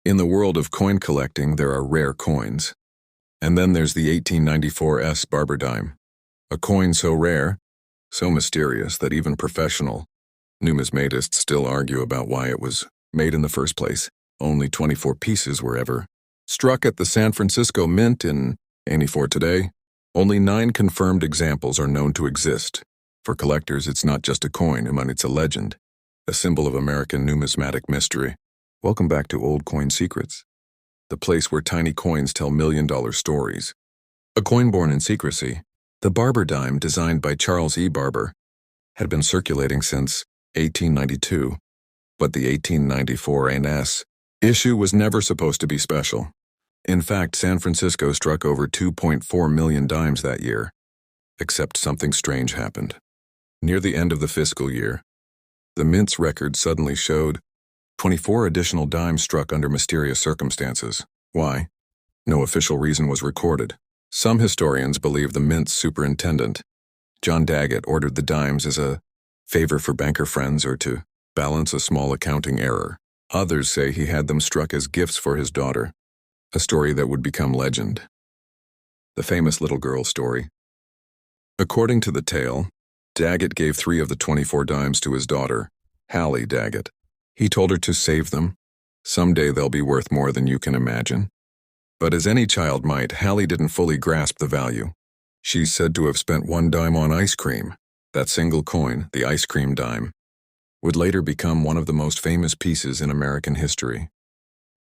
In the world of coin collecting, there are rare coins. And then there's the 1894 S Barber Dime, a coin so rare, so mysterious that even professional numismatists still argue about why it was made in the first place. Only 24 pieces were ever struck at the San Francisco Mint in 84 today. Only 9 confirmed examples are known to exist. For collectors, it's not just a coin, it's a legend, a symbol of American numismatic mystery. Welcome back to OldCoin Secrets, the place where tiny coins tell million-dollar stories. A coin born in secrecy, the Barber Dime, designed by Charles E. Barber, had been circulating since 1892, but the 1894 NS issue was never supposed to be special. In fact, San Francisco struck over 2.4 million dimes that year. Except something strange happened. Near the end of the fiscal year, the Mint's record suddenly showed 24 additional dimes struck under mysterious circumstances. Why? No official reason was recorded. Some historians believe the Mint's superintendent, John Daggett, ordered the dimes as a favor for banker friends or to balance a small accounting error. Others say he had them struck as gifts for his daughter, a story that would become legend. The famous little girl story. According to the tale, Daggett gave 3 of the 24 dimes to his daughter, Hallie Daggett. He told her to save them. Someday they'll be worth more than you can imagine. But as any child might, Hallie didn't fully grasp the value. She's said to have spent 1 dime on ice cream. That single coin, the ice cream dime, would later become one of the most famous pieces in American history.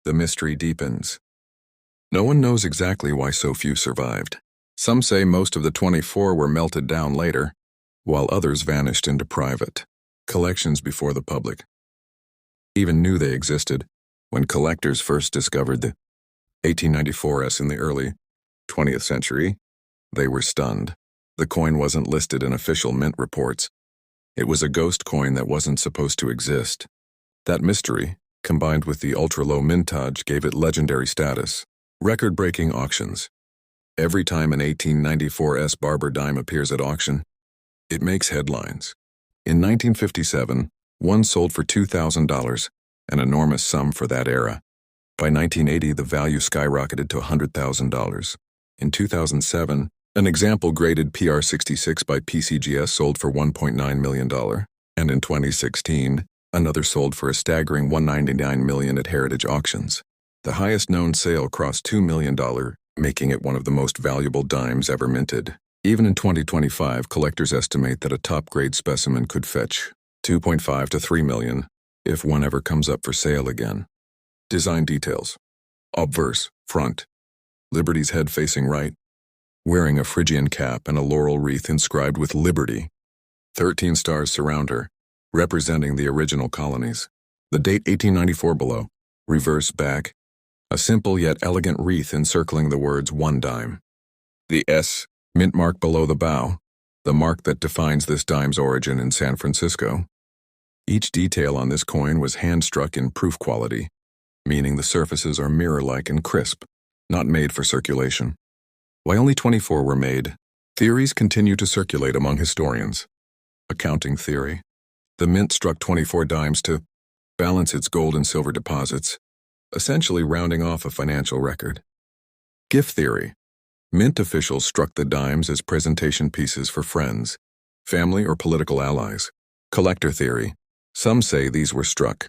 The mystery deepens. No one knows exactly why so few survived. Some say most of the 24 were melted down later, while others vanished into private collections before the public even knew they existed. When collectors first discovered the 1894s in the early 20th century, they were stunned. The coin wasn't listed in official mint reports. It was a ghost coin that wasn't supposed to exist. That mystery, combined with the ultra-low mintage, gave it legendary status. Record-breaking auctions. Every time an 1894 S Barber Dime appears at auction, it makes headlines. In 1957, one sold for $2,000, an enormous sum for that era. By 1980, the value skyrocketed to $100,000. In 2007, an example graded PR66 by PCGS sold for $1.9 million, and in 2016, another sold for a staggering $199 million at Heritage Auctions. The highest known sale crossed $2 million, making it one of the most valuable dimes ever minted. Even in 2025, collectors estimate that a top-grade specimen could fetch $2.5 to $3 million if one ever comes up for sale again. Design details. Obverse, front. Liberty's head facing right, wearing a Phrygian cap and a laurel wreath inscribed with Liberty. 13 stars surround her, representing the original colonies. The date 1894 below. Reverse back. A simple yet elegant wreath encircling the words 1 dime. The S mint mark below the bow, the mark that defines this dime's origin in San Francisco. Each detail on this coin was hand-struck in proof quality, meaning the surfaces are mirror-like and crisp, not made for circulation. Why only 24 were made? Theories continue to circulate among historians. Accounting theory. The Mint struck 24 dimes to balance its gold and silver deposits, essentially rounding off a financial record. Gift theory. Mint officials struck the dimes as presentation pieces for friends, family, or political allies. Collector theory. Some say these were struck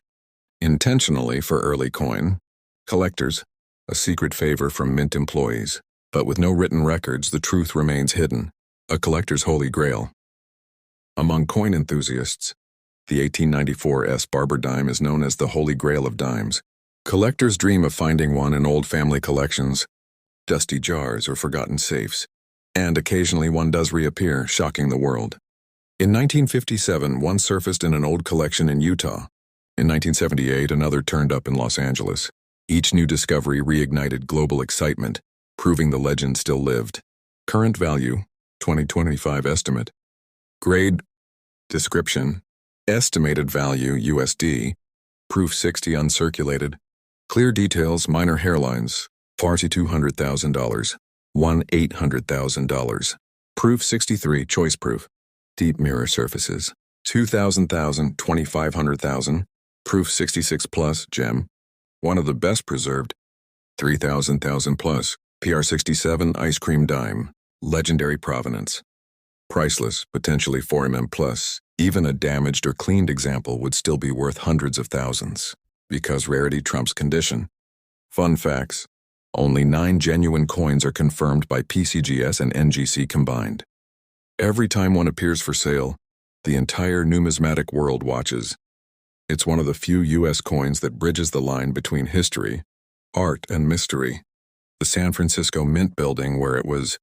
intentionally for early coin collectors, a secret favor from Mint employees. But with no written records, the truth remains hidden, a collector's holy grail. Among coin enthusiasts, the 1894 S Barber Dime is known as the holy grail of dimes. Collectors dream of finding one in old family collections, dusty jars or forgotten safes, and occasionally one does reappear, shocking the world. In 1957, one surfaced in an old collection in Utah. In 1978, another turned up in Los Angeles. Each new discovery reignited global excitement, proving the legend still lived. Current value, 2025 estimate. Grade, description, estimated value USD, proof 60 uncirculated, clear details, minor hairlines, $42,000, $1,800,000. Proof 63, choice proof. Deep mirror surfaces, 2,000,000, 2,500,000. Proof 66 plus, gem. One of the best preserved, 3,000 plus, PR67 ice cream dime, legendary provenance. Priceless, potentially 4mm plus, even a damaged or cleaned example would still be worth hundreds of thousands, because rarity trumps condition. Fun facts: only 9 genuine coins are confirmed by PCGS and NGC combined. Every time one appears for sale, the entire numismatic world watches. It's one of the few U.S. coins that bridges the line between history, art, and mystery. The San Francisco Mint building where it was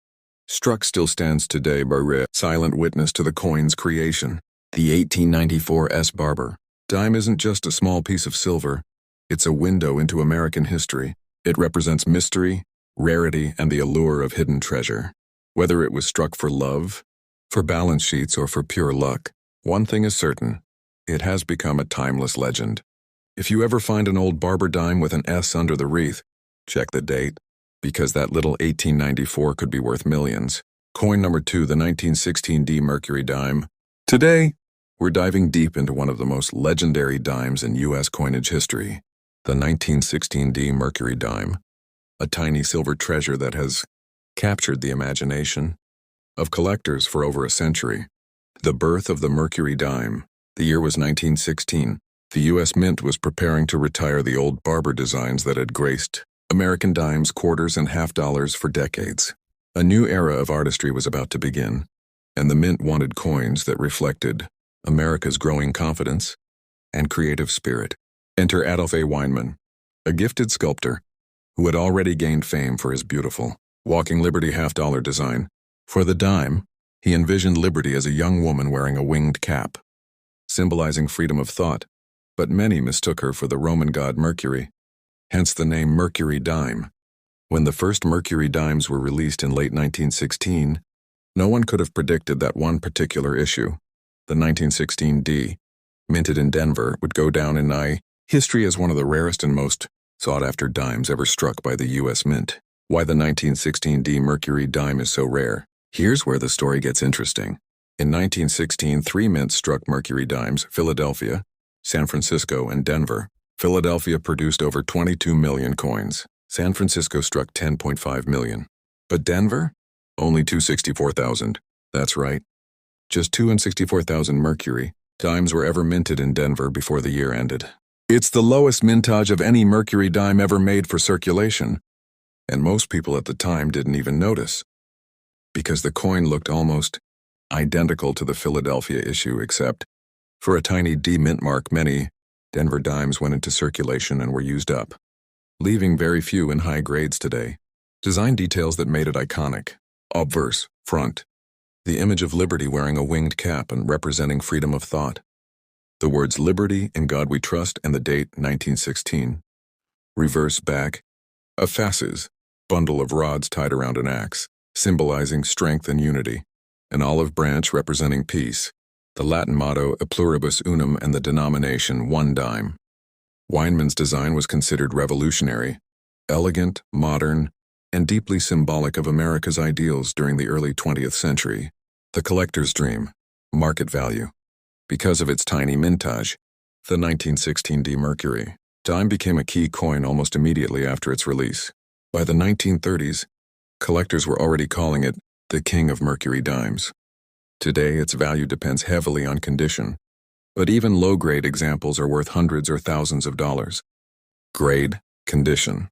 struck still stands today, a silent witness to the coin's creation. The 1894 S Barber Dime isn't just a small piece of silver, it's a window into American history. It represents mystery, rarity, and the allure of hidden treasure. Whether it was struck for love, for balance sheets, or for pure luck, one thing is certain: it has become a timeless legend. If you ever find an old Barber dime with an S under the wreath, check the date, because that little 1894 could be worth millions. Coin number 2, the 1916D Mercury dime. Today, we're diving deep into one of the most legendary dimes in U.S. coinage history, the 1916D Mercury dime, a tiny silver treasure that has captured the imagination of collectors for over a century. The birth of the Mercury dime. The year was 1916. The U.S. Mint was preparing to retire the old Barber designs that had graced American dimes, quarters, and half dollars for decades. A new era of artistry was about to begin, and the Mint wanted coins that reflected America's growing confidence and creative spirit. Enter Adolph A. Weinman, a gifted sculptor who had already gained fame for his beautiful Walking Liberty half-dollar design. For the dime, he envisioned liberty as a young woman wearing a winged cap, symbolizing freedom of thought, but many mistook her for the Roman god Mercury, hence the name Mercury dime. When the first Mercury dimes were released in late 1916, no one could have predicted that one particular issue, the 1916D, minted in Denver, would go down in history as one of the rarest and most sought-after dimes ever struck by the U.S. Mint. Why the 1916D Mercury dime is so rare? Here's where the story gets interesting. In 1916, 3 mints struck Mercury dimes: Philadelphia, San Francisco, and Denver. Philadelphia produced over 22 million coins. San Francisco struck 10.5 million. But Denver? Only 264,000. That's right. Just 264,000 Mercury dimes were ever minted in Denver before the year ended. It's the lowest mintage of any Mercury dime ever made for circulation, and most people at the time didn't even notice, because the coin looked almost identical to the Philadelphia issue, except for a tiny D mint mark. Many Denver dimes went into circulation and were used up, leaving very few in high grades today. Design details that made it iconic. Obverse, front. The image of liberty wearing a winged cap and representing freedom of thought. The words "Liberty, in God We Trust," and the date 1916. Reverse, back. A fasces, bundle of rods tied around an axe, symbolizing strength and unity. An olive branch representing peace. The Latin motto "E pluribus unum," and the denomination "one dime." Weinman's design was considered revolutionary, elegant, modern, and deeply symbolic of America's ideals during the early 20th century. The collector's dream, market value. Because of its tiny mintage, the 1916D Mercury dime became a key coin almost immediately after its release. By the 1930s, collectors were already calling it the king of Mercury dimes. Today, its value depends heavily on condition, but even low-grade examples are worth hundreds or thousands of dollars. Grade, condition.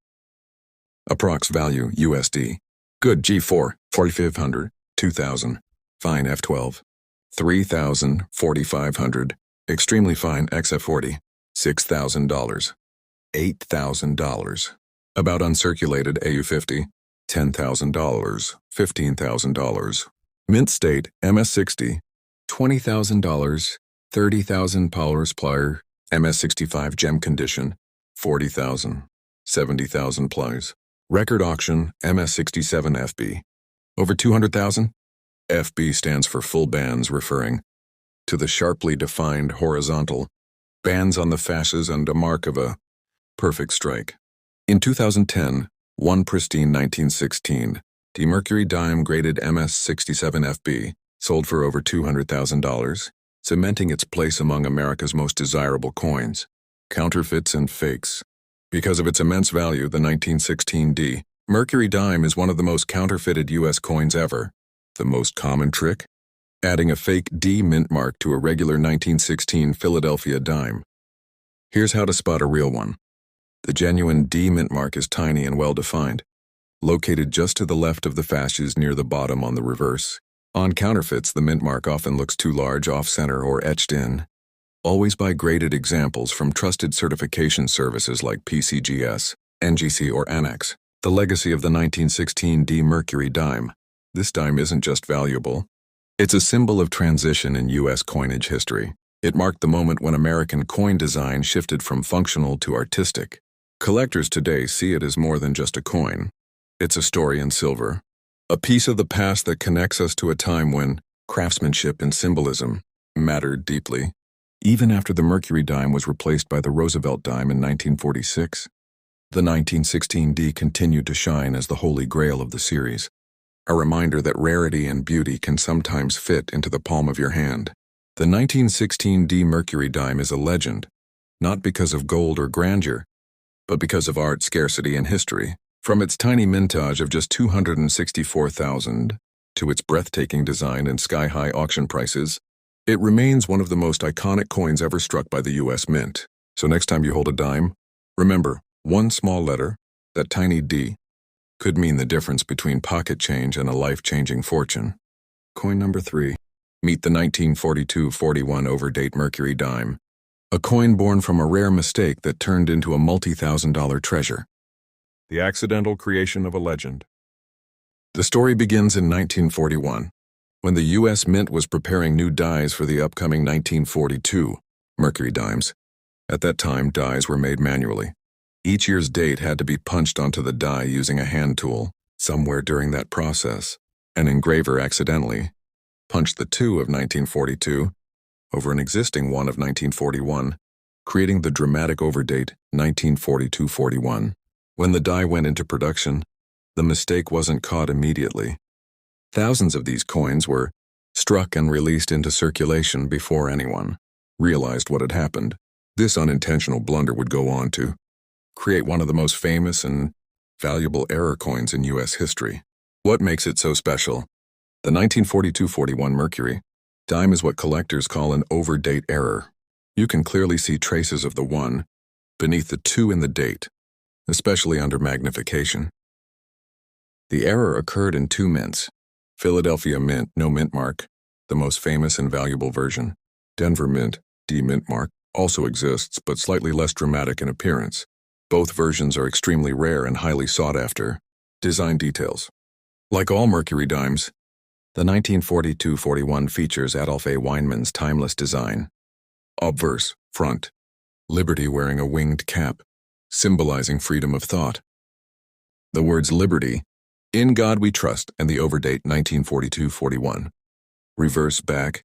Approx value USD. Good G4, 4500, 2000. Fine F12, 3000, 4500. Extremely fine XF40, $6,000. $8,000. About uncirculated AU50, $10,000, $15,000. Mint state MS60, $20,000, 30,000 Powers plier. MS65 gem condition, 40,000, 70,000 plies. Record auction MS67 FB, over 200,000. FB stands for full bands, referring to the sharply defined horizontal bands on the fasces and a mark of a perfect strike. In 2010, one pristine 1916 D Mercury dime graded MS67 FB sold for over $200,000, cementing its place among America's most desirable coins. Counterfeits and fakes. Because of its immense value, the 1916 D Mercury dime is one of the most counterfeited U.S. coins ever. The most common trick? Adding a fake D mint mark to a regular 1916 Philadelphia dime. Here's how to spot a real one. The genuine D mint mark is tiny and well-defined, located just to the left of the fasces near the bottom on the reverse. On counterfeits, the mint mark often looks too large, off-center, or etched in. Always buy graded examples from trusted certification services like PCGS, NGC, or Annex. The legacy of the 1916 D Mercury dime. This dime isn't just valuable. It's a symbol of transition in U.S. coinage history. It marked the moment when American coin design shifted from functional to artistic. Collectors today see it as more than just a coin. It's a story in silver, a piece of the past that connects us to a time when craftsmanship and symbolism mattered deeply. Even after the Mercury dime was replaced by the Roosevelt dime in 1946, the 1916 D continued to shine as the holy grail of the series, a reminder that rarity and beauty can sometimes fit into the palm of your hand. The 1916 D Mercury dime is a legend, not because of gold or grandeur, but because of art, scarcity, and history. From its tiny mintage of just $264,000 to its breathtaking design and sky-high auction prices, it remains one of the most iconic coins ever struck by the U.S. Mint. So next time you hold a dime, remember, one small letter, that tiny D, could mean the difference between pocket change and a life-changing fortune. Coin number 3. Meet the 1942-41 overdate Mercury dime, a coin born from a rare mistake that turned into a multi-thousand-dollar treasure. The accidental creation of a legend. The story begins in 1941, when the U.S. Mint was preparing new dies for the upcoming 1942 Mercury dimes. At that time, dies were made manually. Each year's date had to be punched onto the die using a hand tool. Somewhere during that process, an engraver accidentally punched the 2 of 1942 over an existing 1 of 1941, creating the dramatic overdate 1942-41. When the die went into production, the mistake wasn't caught immediately. Thousands of these coins were struck and released into circulation before anyone realized what had happened. This unintentional blunder would go on to create one of the most famous and valuable error coins in U.S. history. What makes it so special? The 1942-41 Mercury dime is what collectors call an overdate error. You can clearly see traces of the 1 beneath the 2 in the date, especially under magnification. The error occurred in 2 mints. Philadelphia Mint, no mint mark, the most famous and valuable version. Denver Mint, D mint mark, also exists but slightly less dramatic in appearance. Both versions are extremely rare and highly sought after. Design details. Like all Mercury dimes, the 1942-41 features Adolph A. Weinman's timeless design. Obverse, front. Liberty wearing a winged cap, symbolizing freedom of thought. The words liberty, in God we trust, and the overdate 1942-41. Reverse back.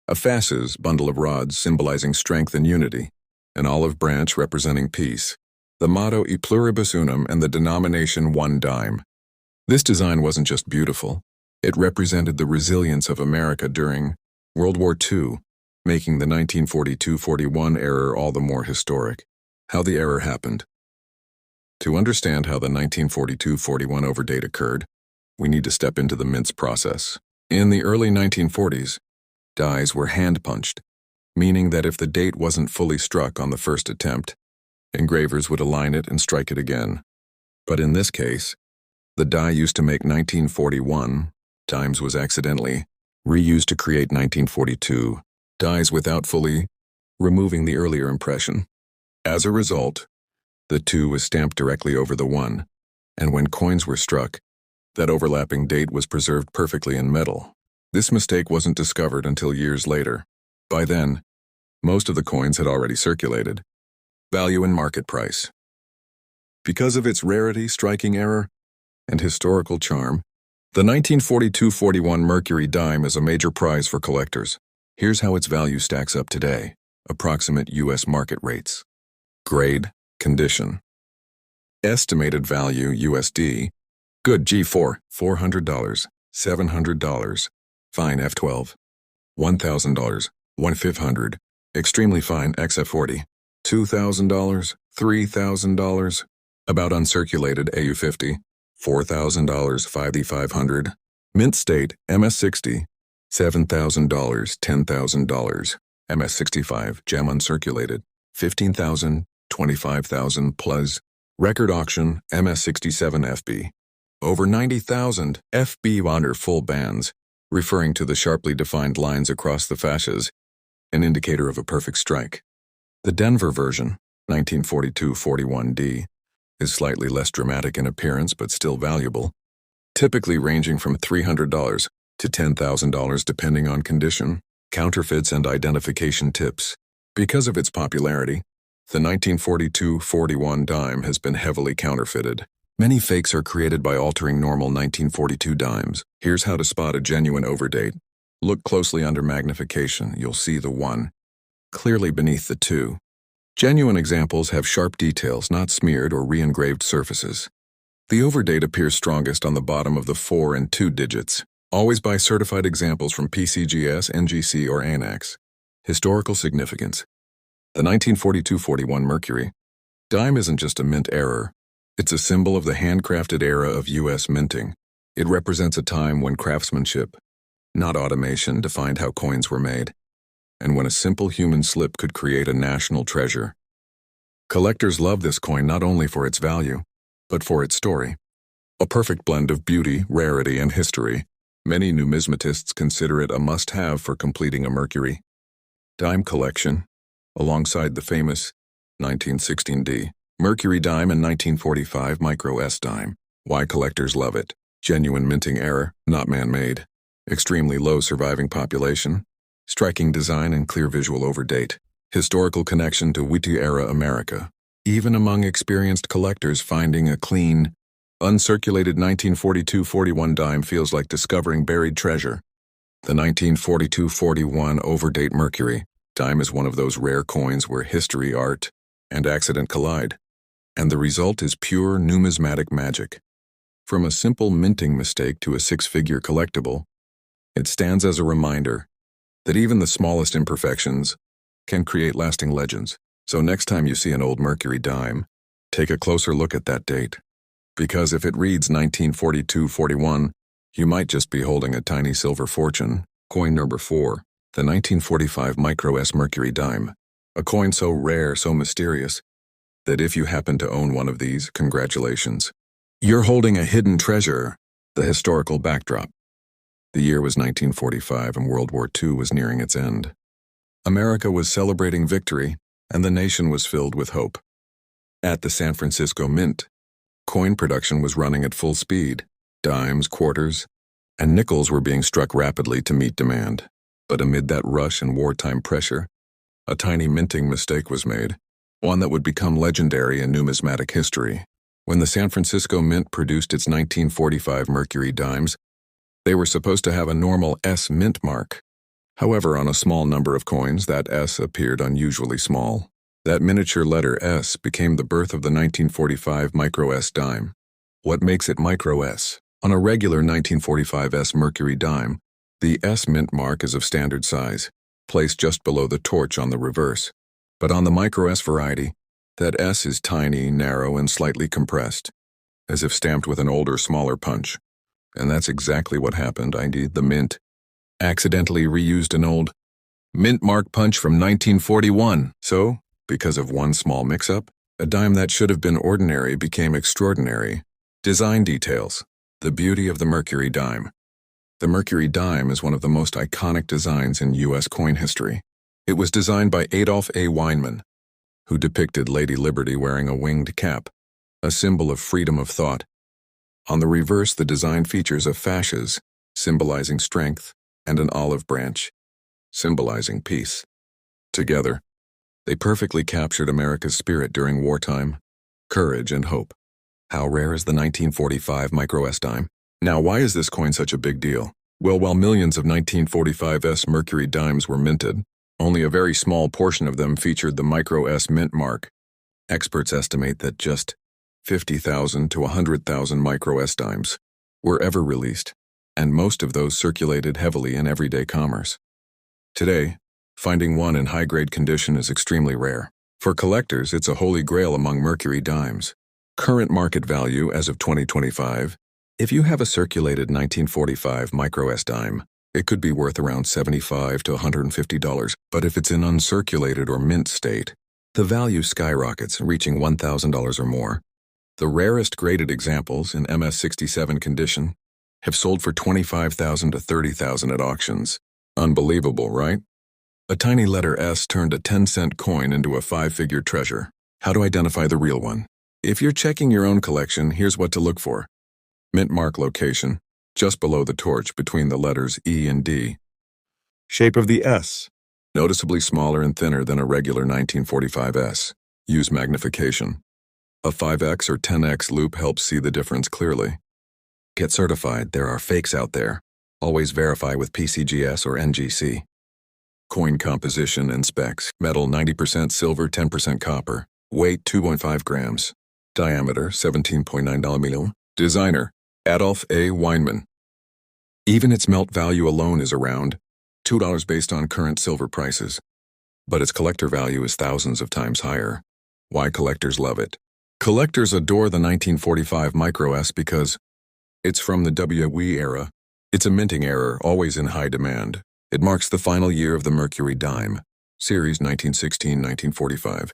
A fasces, bundle of rods symbolizing strength and unity. An olive branch representing peace. The motto E pluribus unum and the denomination 1 dime. This design wasn't just beautiful. It represented the resilience of America during World War II, making the 1942-41 error all the more historic. How the error happened. To understand how the 1942-41 overdate occurred, we need to step into the mint's process. In the early 1940s, dies were hand-punched, meaning that if the date wasn't fully struck on the first attempt, engravers would align it and strike it again. But in this case, the die used to make 1941 dimes was accidentally reused to create 1942 dies without fully removing the earlier impression. As a result, the 2 was stamped directly over the 1, and when coins were struck, that overlapping date was preserved perfectly in metal. This mistake wasn't discovered until years later. By then, most of the coins had already circulated. Value and market price. Because of its rarity, striking error, and historical charm, the 1942-41 Mercury dime is a major prize for collectors. Here's how its value stacks up today. Approximate U.S. market rates. Grade, condition. Estimated value USD. Good G4, $400, $700. Fine F12, $1,000, $1,500. Extremely fine XF40, $2,000. $3,000. About uncirculated AU50, $4,000, 5,500. Mint state MS60, $7,000, $10,000. MS65 gem uncirculated, 15,000, 25,000 plus. Record auction MS67 FB, over 90,000 FB under full bands, referring to the sharply defined lines across the fascias, an indicator of a perfect strike. The Denver version, 1942-41D, is slightly less dramatic in appearance but still valuable, typically ranging from $300 to $10,000 depending on condition, counterfeits, and identification tips. Because of its popularity, the 1942-41 dime has been heavily counterfeited. Many fakes are created by altering normal 1942 dimes. Here's how to spot a genuine overdate. Look closely under magnification. You'll see the 1 clearly beneath the 2. Genuine examples have sharp details, not smeared or re-engraved surfaces. The overdate appears strongest on the bottom of the 4 and 2 digits. Always buy certified examples from PCGS, NGC, or ANAX. Historical significance. The 1942-41 Mercury dime isn't just a mint error. It's a symbol of the handcrafted era of U.S. minting. It represents a time when craftsmanship, not automation, defined how coins were made, and when a simple human slip could create a national treasure. Collectors love this coin not only for its value, but for its story. A perfect blend of beauty, rarity, and history. Many numismatists consider it a must-have for completing a Mercury dime collection, alongside the famous 1916D Mercury dime and 1945 Micro S dime. Why collectors love it? Genuine minting error, not man-made. Extremely low surviving population. Striking design and clear visual overdate. Historical connection to Wheatie-era America. Even among experienced collectors, finding a clean, uncirculated 1942-41 dime feels like discovering buried treasure. The 1942-41 overdate Mercury dime is one of those rare coins where history, art, and accident collide, and the result is pure numismatic magic. From a simple minting mistake to a six-figure collectible, it stands as a reminder that even the smallest imperfections can create lasting legends. So next time you see an old Mercury dime, take a closer look at that date. Because if it reads 1942-41, you might just be holding a tiny silver fortune. Coin number 4, the 1945 Micro S Mercury dime. A coin so rare, so mysterious, that if you happen to own one of these, congratulations. You're holding a hidden treasure. The historical backdrop. The year was 1945 and World War II was nearing its end. America was celebrating victory, and the nation was filled with hope. At the San Francisco Mint, coin production was running at full speed. Dimes, quarters, and nickels were being struck rapidly to meet demand. But amid that rush and wartime pressure, a tiny minting mistake was made, one that would become legendary in numismatic history. When the San Francisco Mint produced its 1945 Mercury dimes, they were supposed to have a normal S mint mark. However, on a small number of coins, that S appeared unusually small. That miniature letter S became the birth of the 1945 Micro S dime. What makes it Micro S? On a regular 1945 S Mercury dime, the S mint mark is of standard size, placed just below the torch on the reverse. But on the Micro S variety, that S is tiny, narrow, and slightly compressed, as if stamped with an older, smaller punch. And that's exactly what happened. The Mint accidentally reused an old mint mark punch from 1941. So, because of one small mix-up, a dime that should have been ordinary became extraordinary. Design details. The beauty of the Mercury dime. The Mercury dime is one of the most iconic designs in U.S. coin history. It was designed by Adolph A. Weinman, who depicted Lady Liberty wearing a winged cap, a symbol of freedom of thought. On the reverse, the design features a fasces, symbolizing strength, and an olive branch, symbolizing peace. Together, they perfectly captured America's spirit during wartime, courage, and hope. How rare is the 1945 Micro S dime? Now, why is this coin such a big deal? Well, while millions of 1945 S Mercury dimes were minted, only a very small portion of them featured the Micro S mint mark. Experts estimate that just 50,000 to 100,000 Micro S dimes were ever released, and most of those circulated heavily in everyday commerce. Today, finding one in high-grade condition is extremely rare. For collectors, it's a holy grail among Mercury dimes. Current market value as of 2025. If you have a circulated 1945 Micro S dime, it could be worth around $75 to $150, but if it's in uncirculated or mint state, the value skyrockets, reaching $1,000 or more. The rarest graded examples in MS67 condition have sold for $25,000 to $30,000 at auctions. Unbelievable, right? A tiny letter S turned a 10-cent coin into a 5-figure treasure. How to identify the real one? If you're checking your own collection, here's what to look for. Mint mark location, just below the torch between the letters E and D. Shape of the S, noticeably smaller and thinner than a regular 1945 S. Use magnification. A 5x or 10x loop helps see the difference clearly. Get certified, there are fakes out there. Always verify with PCGS or NGC. Coin composition and specs. Metal 90% silver, 10% copper. Weight 2.5 grams. Diameter 17.9 mm. Designer Adolf A. Weinman. Even its melt value alone is around $2 based on current silver prices. But its collector value is thousands of times higher. Why collectors love it? Collectors adore the 1945 Micro S because it's from the WE era. It's a minting era, always in high demand. It marks the final year of the Mercury Dime, series 1916-1945.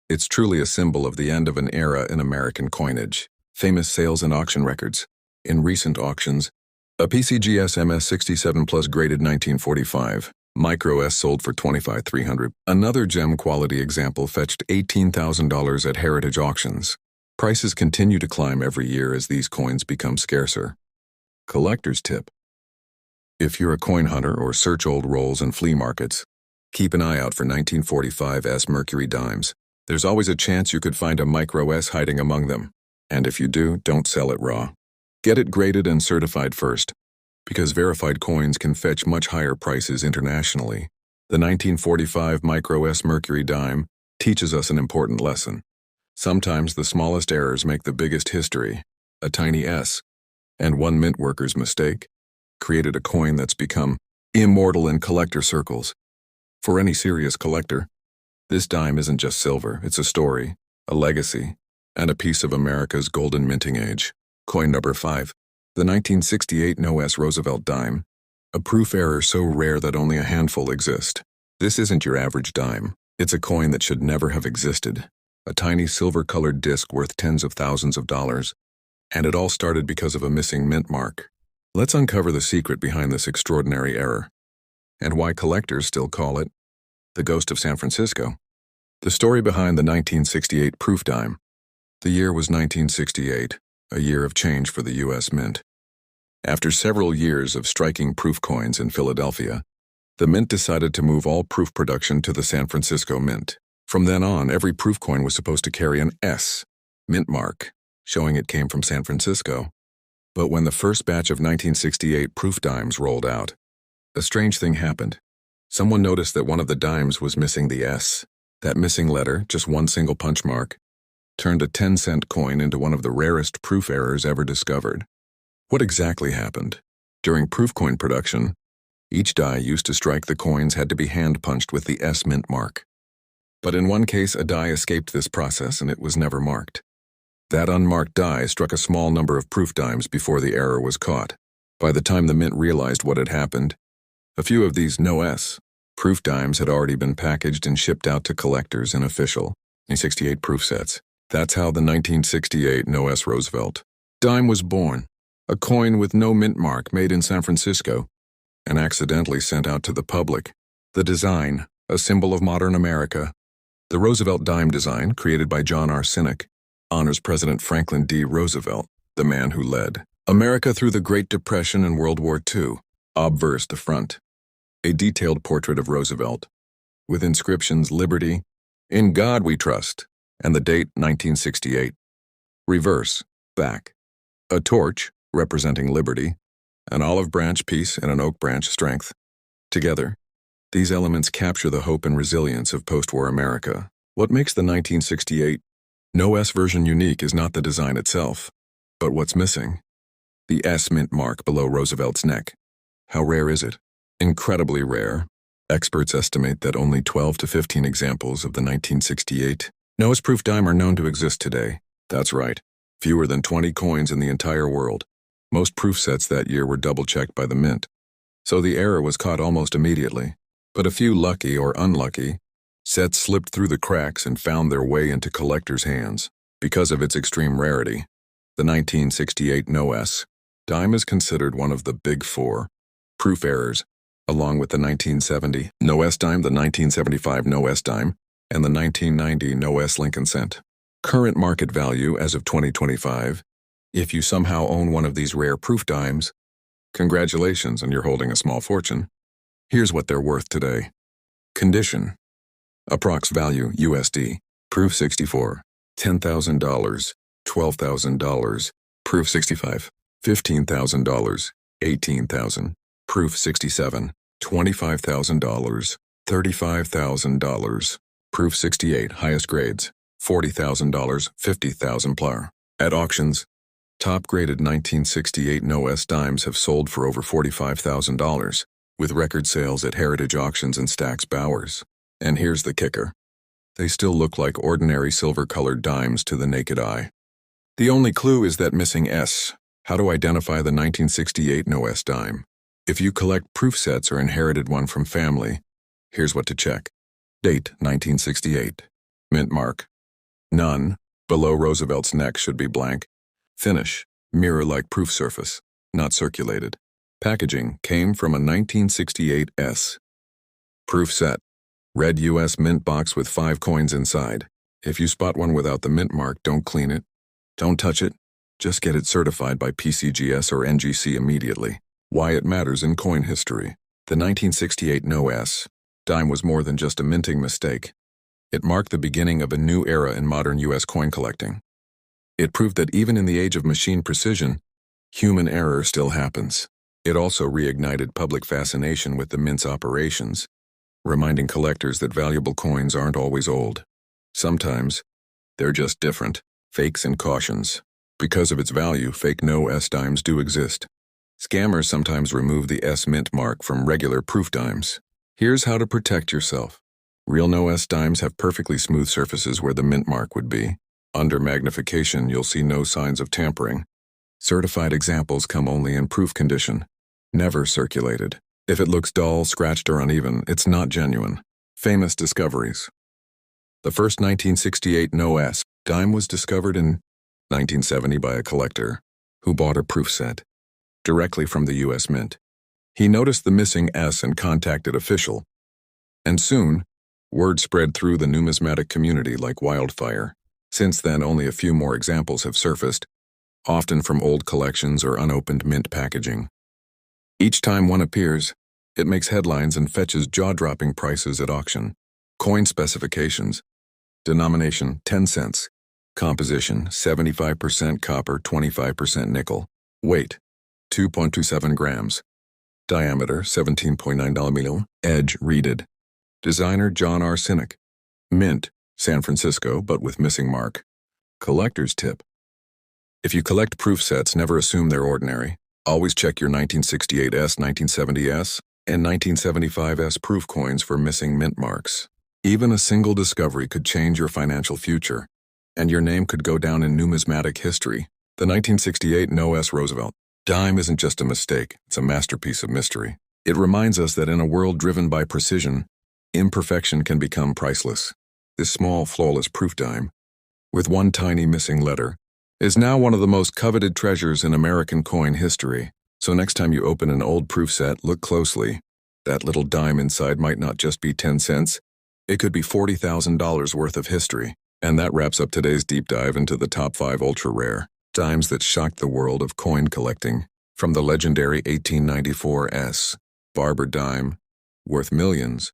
It's truly a symbol of the end of an era in American coinage. Famous sales and auction records. In recent auctions, a PCGS MS67 Plus graded 1945 Micro S sold for $25,300. Another gem quality example fetched $18,000 at heritage auctions. Prices continue to climb every year as these coins become scarcer. Collector's tip. If you're a coin hunter or search old rolls in flea markets, keep an eye out for 1945 S Mercury dimes. There's always a chance you could find a Micro S hiding among them. And if you do, don't sell it raw. Get it graded and certified first, because verified coins can fetch much higher prices internationally. The 1945 Micro S Mercury dime teaches us an important lesson. Sometimes the smallest errors make the biggest history. A tiny S, and one mint worker's mistake, created a coin that's become immortal in collector circles. For any serious collector, this dime isn't just silver, it's a story, a legacy, and a piece of America's golden minting age. Coin number 5. The 1968 No S Roosevelt Dime. A proof error so rare that only a handful exist. This isn't your average dime. It's a coin that should never have existed. A tiny silver-colored disc worth tens of thousands of dollars. And it all started because of a missing mint mark. Let's uncover the secret behind this extraordinary error. And why collectors still call it the Ghost of San Francisco. The story behind the 1968 proof dime. The year was 1968, a year of change for the U.S. Mint. After several years of striking proof coins in Philadelphia, the Mint decided to move all proof production to the San Francisco Mint. From then on, every proof coin was supposed to carry an S, mint mark, showing it came from San Francisco. But when the first batch of 1968 proof dimes rolled out, a strange thing happened. Someone noticed that one of the dimes was missing the S. That missing letter, just one single punch mark, turned a 10-cent coin into one of the rarest proof errors ever discovered. What exactly happened? During proof coin production, each die used to strike the coins had to be hand-punched with the S mint mark. But in one case, a die escaped this process and it was never marked. That unmarked die struck a small number of proof dimes before the error was caught. By the time the Mint realized what had happened, a few of these No S proof dimes had already been packaged and shipped out to collectors in official 1968 proof sets. That's how the 1968 No S Roosevelt Dime was born, a coin with no mint mark made in San Francisco and accidentally sent out to the public. The design, a symbol of modern America. The Roosevelt Dime design, created by John R. Sinek, honors President Franklin D. Roosevelt, the man who led America through the Great Depression and World War II. Obverse the front. A detailed portrait of Roosevelt, with inscriptions Liberty, In God We Trust, and the date 1968. Reverse, back. A torch, representing liberty, an olive branch peace, and an oak branch strength. Together, these elements capture the hope and resilience of post-war America. What makes the 1968 No S version unique is not the design itself, but what's missing. The S mint mark below Roosevelt's neck. How rare is it? Incredibly rare. Experts estimate that only 12 to 15 examples of the 1968 No S proof dime are known to exist today. That's right, fewer than 20 coins in the entire world. Most proof sets that year were double-checked by the mint, so the error was caught almost immediately. But a few lucky or unlucky sets slipped through the cracks and found their way into collectors' hands. Because of its extreme rarity, the 1968 No S dime is considered one of the big four proof errors, along with the 1970 No S dime, the 1975 No S dime, and the 1990 No S Lincoln cent. Current market value as of 2025, if you somehow own one of these rare proof dimes, congratulations and you're holding a small fortune. Here's what they're worth today. Condition. Approx value USD. Proof 64. $10,000. $12,000. Proof 65. $15,000. $18,000. Proof 67. $25,000. $35,000. Proof 68. Highest grades. $40,000. $50,000 plus. At auctions, top-graded 1968 No S dimes have sold for over $45,000, with record sales at Heritage Auctions and Stack's Bowers. And here's the kicker. They still look like ordinary silver-colored dimes to the naked eye. The only clue is that missing S. How to identify the 1968 No S dime. If you collect proof sets or inherited one from family, here's what to check. Date, 1968. Mint mark. None. Below Roosevelt's neck should be blank. Finish. Mirror-like proof surface. Not circulated. Packaging came from a 1968 S. Proof set. Red U.S. mint box with 5 coins inside. If you spot one without the mint mark, don't clean it. Don't touch it. Just get it certified by PCGS or NGC immediately. Why it matters in coin history. The 1968 No S dime was more than just a minting mistake. It marked the beginning of a new era in modern U.S. coin collecting. It proved that even in the age of machine precision, human error still happens. It also reignited public fascination with the mint's operations, reminding collectors that valuable coins aren't always old. Sometimes, they're just different, fakes and cautions. Because of its value, fake No S dimes do exist. Scammers sometimes remove the S mint mark from regular proof dimes. Here's how to protect yourself. Real No S dimes have perfectly smooth surfaces where the mint mark would be. Under magnification, you'll see no signs of tampering. Certified examples come only in proof condition, never circulated. If it looks dull, scratched, or uneven, it's not genuine. Famous discoveries. The first 1968 No S dime was discovered in 1970 by a collector who bought a proof set directly from the U.S. Mint. He noticed the missing S and contacted official. And soon, word spread through the numismatic community like wildfire. Since then, only a few more examples have surfaced, often from old collections or unopened mint packaging. Each time one appears, it makes headlines and fetches jaw-dropping prices at auction. Coin specifications. Denomination, 10 cents. Composition, 75% copper, 25% nickel. Weight, 2.27 grams. Diameter, 17.9 mm. Edge, reeded. Designer, John R. Sinek. Mint, San Francisco, but with missing mark. Collector's tip. If you collect proof sets, never assume they're ordinary. Always check your 1968S, 1970S, and 1975S proof coins for missing mint marks. Even a single discovery could change your financial future, and your name could go down in numismatic history. The 1968 No S Roosevelt dime isn't just a mistake, it's a masterpiece of mystery. It reminds us that in a world driven by precision, imperfection can become priceless. This small, flawless proof dime, with one tiny missing letter, is now one of the most coveted treasures in American coin history. So next time you open an old proof set, look closely. That little dime inside might not just be 10 cents, it could be $40,000 worth of history. And that wraps up today's deep dive into the top 5 ultra-rare dimes that shocked the world of coin collecting. From the legendary 1894 S Barber Dime, worth millions,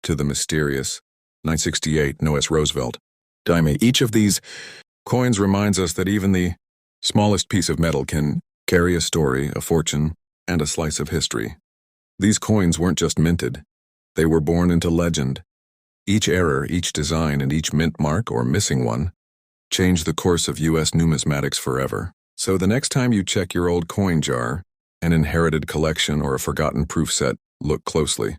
to the mysterious 1968 No S Roosevelt Dime. Each of these coins reminds us that even the smallest piece of metal can carry a story, a fortune, and a slice of history. These coins weren't just minted, they were born into legend. Each error, each design, and each mint mark, or missing one, changed the course of U.S. numismatics forever. So the next time you check your old coin jar, an inherited collection, or a forgotten proof set, look closely.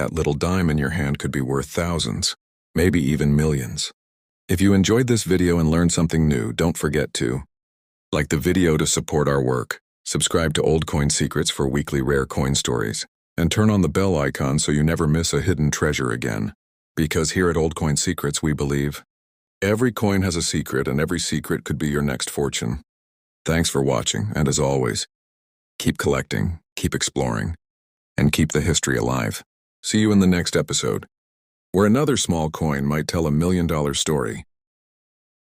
That little dime in your hand could be worth thousands, maybe even millions. If you enjoyed this video and learned something new, don't forget to like the video to support our work, subscribe to OldCoin Secrets for weekly rare coin stories, and turn on the bell icon so you never miss a hidden treasure again. Because here at OldCoin Secrets we believe every coin has a secret and every secret could be your next fortune. Thanks for watching, and as always, keep collecting, keep exploring, and keep the history alive. See you in the next episode, where another small coin might tell $1 million story.